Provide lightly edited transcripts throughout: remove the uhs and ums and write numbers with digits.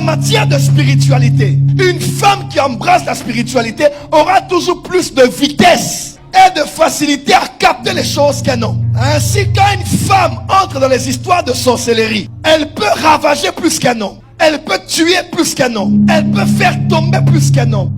En matière de spiritualité, une femme qui embrasse la spiritualité aura toujours plus de vitesse et de facilité à capter les choses qu'un homme. Ainsi, quand une femme entre dans les histoires de sorcellerie, elle peut ravager plus qu'un homme. Elle peut tuer plus qu'un homme. Elle peut faire tomber plus qu'un homme.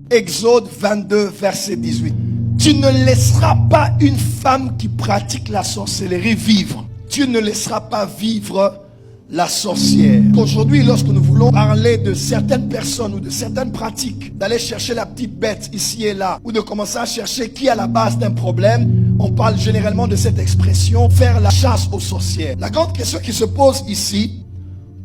Exode 22, verset 18. Tu ne laisseras pas une femme qui pratique la sorcellerie vivre. Tu ne laisseras pas vivre la sorcière. Aujourd'hui, lorsque nous voulons parler de certaines personnes ou de certaines pratiques, d'aller chercher la petite bête ici et là, ou de commencer à chercher qui est à la base d'un problème, on parle généralement de cette expression, faire la chasse aux sorcières. La grande question qui se pose ici,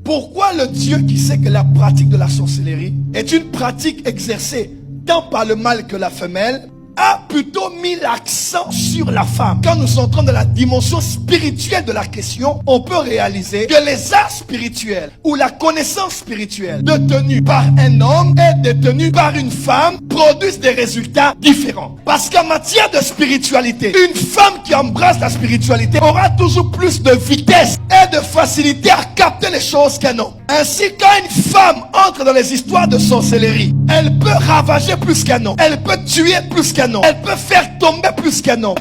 pourquoi le Dieu qui sait que la pratique de la sorcellerie est une pratique exercée tant par le mâle que la femelle, a plutôt mis l'accent sur la femme? Quand nous entrons dans la dimension spirituelle de la question, on peut réaliser que les arts spirituels ou la connaissance spirituelle détenue par un homme et détenue par une femme produisent des résultats différents. Parce qu'en matière de spiritualité, une femme qui embrasse la spiritualité aura toujours plus de vitesse et de facilité à capter les choses qu'un homme. Ainsi, quand une femme entre dans les histoires de sorcellerie, elle peut ravager plus qu'un homme. Elle peut tuer plus qu'un homme. Elle peut faire tomber plus qu'un homme.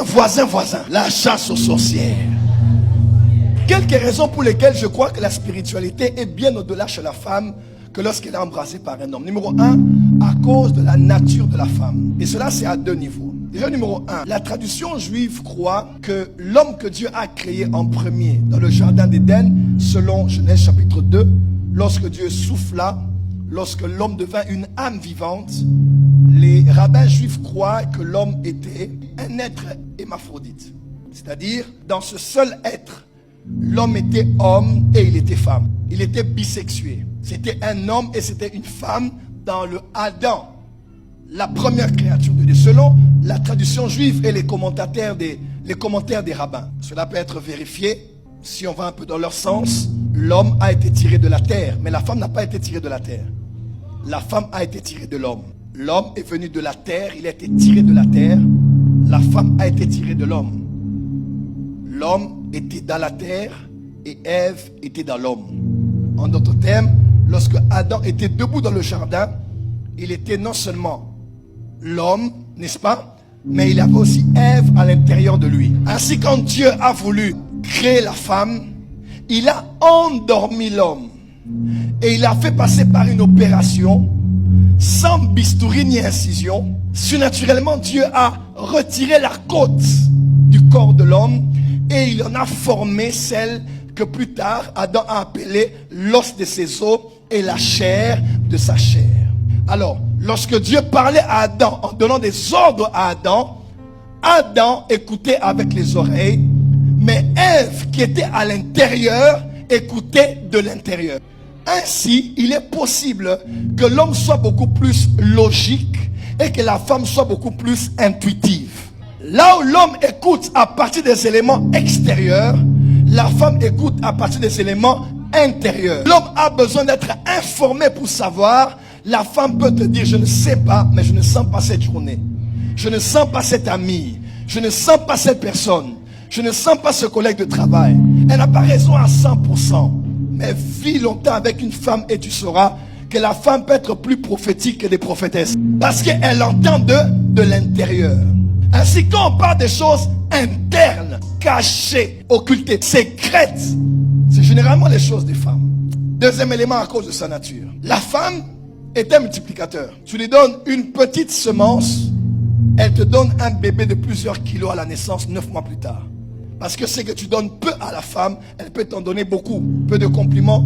Voisin. La chasse aux sorcières. Quelques raisons pour lesquelles je crois que la spiritualité est bien au-delà chez la femme que lorsqu'elle est embrassée par un homme. Numéro 1, à cause de la nature de la femme. Et cela, c'est à deux niveaux. Déjà, numéro 1, la tradition juive croit que l'homme que Dieu a créé en premier dans le jardin d'Éden, selon Genèse chapitre 2, lorsque Dieu souffla, lorsque l'homme devint une âme vivante, les rabbins juifs croient que l'homme était un être hémaphrodite. C'est-à-dire, dans ce seul être, l'homme était homme et il était femme. Il était bisexué. C'était un homme et c'était une femme dans le Adam, la première créature de Dieu, selon la tradition juive et les commentaires des rabbins. Cela peut être vérifié si on va un peu dans leur sens. L'homme a été tiré de la terre, mais la femme n'a pas été tirée de la terre. La femme a été tirée de l'homme. L'homme est venu de la terre, il a été tiré de la terre. La femme a été tirée de l'homme. L'homme était dans la terre et Ève était dans l'homme. En d'autres termes, lorsque Adam était debout dans le jardin, il était non seulement l'homme, n'est-ce pas, mais il avait aussi Ève à l'intérieur de lui. Ainsi, quand Dieu a voulu créer la femme, il a endormi l'homme et il a fait passer par une opération sans bistouri ni incision. Surnaturellement, Dieu a retiré la côte du corps de l'homme et il en a formé celle que plus tard Adam a appelée l'os de ses os et la chair de sa chair. Alors, lorsque Dieu parlait à Adam en donnant des ordres à Adam, Adam écoutait avec les oreilles, mais Ève qui était à l'intérieur écoutait de l'intérieur. Ainsi, il est possible que l'homme soit beaucoup plus logique et que la femme soit beaucoup plus intuitive. Là où l'homme écoute à partir des éléments extérieurs, la femme écoute à partir des éléments intérieurs. L'homme a besoin d'être informé pour savoir. La femme peut te dire, je ne sais pas, mais je ne sens pas cette journée. Je ne sens pas cet ami. Je ne sens pas cette personne. Je ne sens pas ce collègue de travail. Elle n'a pas raison à 100%. Mais vis longtemps avec une femme et tu sauras que la femme peut être plus prophétique que des prophétesses. Parce qu'elle entend de l'intérieur. Ainsi, quand on parle des choses internes, cachées, occultées, secrètes, c'est généralement les choses des femmes. Deuxième élément, à cause de sa nature. La femme est un multiplicateur. Tu lui donnes une petite semence, elle te donne un bébé de plusieurs kilos à la naissance 9 mois plus tard. Parce que c'est que tu donnes peu à la femme, elle peut t'en donner beaucoup. Peu de compliments,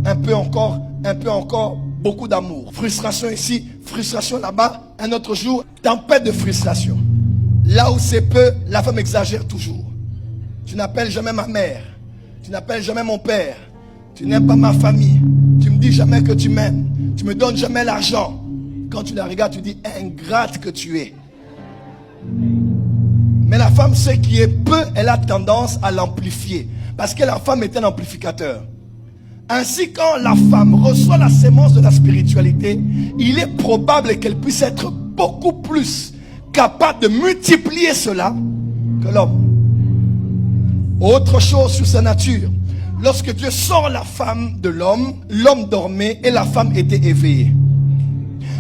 un peu encore, beaucoup d'amour. Frustration ici, frustration là-bas, un autre jour, tempête de frustration. Là où c'est peu, la femme exagère toujours. Tu n'appelles jamais ma mère, tu n'appelles jamais mon père, tu n'aimes pas ma famille, tu me dis jamais que tu m'aimes, tu me donnes jamais l'argent. Quand tu la regardes, tu dis ingrate que tu es. Mais la femme, ce qui est peu, elle a tendance à l'amplifier. Parce que la femme est un amplificateur. Ainsi, quand la femme reçoit la sémence de la spiritualité, il est probable qu'elle puisse être beaucoup plus capable de multiplier cela que l'homme. Autre chose sur sa nature. Lorsque Dieu sort la femme de l'homme, l'homme dormait et la femme était éveillée.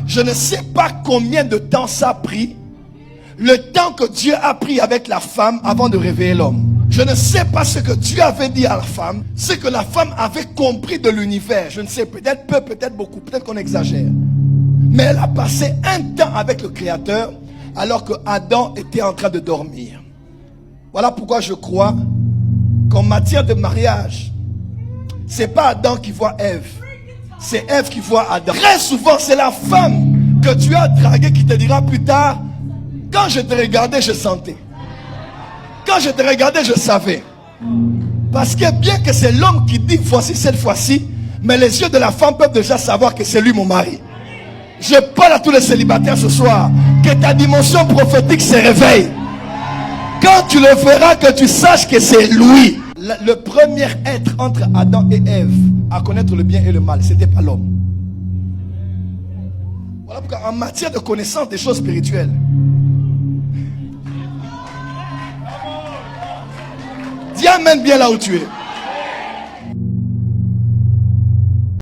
Je ne sais pas combien de temps ça a pris, le temps que Dieu a pris avec la femme avant de réveiller l'homme. Je ne sais pas ce que Dieu avait dit à la femme, ce que la femme avait compris de l'univers. Je ne sais, peut-être peu, peut-être beaucoup, peut-être qu'on exagère. Mais elle a passé un temps avec le Créateur alors que Adam était en train de dormir. Voilà pourquoi je crois qu'en matière de mariage, c'est pas Adam qui voit Ève, c'est Ève qui voit Adam. Très souvent, c'est la femme que tu as draguée qui te dira plus tard, quand je te regardais, je sentais. Quand je te regardais, je savais. Parce que bien que c'est l'homme qui dit voici cette fois-ci, mais les yeux de la femme peuvent déjà savoir que c'est lui mon mari. Je parle à tous les célibataires ce soir, que ta dimension prophétique se réveille. Quand tu le verras, que tu saches que c'est lui. Le premier être entre Adam et Ève à connaître le bien et le mal, c'était pas l'homme. Voilà pourquoi en matière de connaissance des choses spirituelles, dis amen bien là où tu es.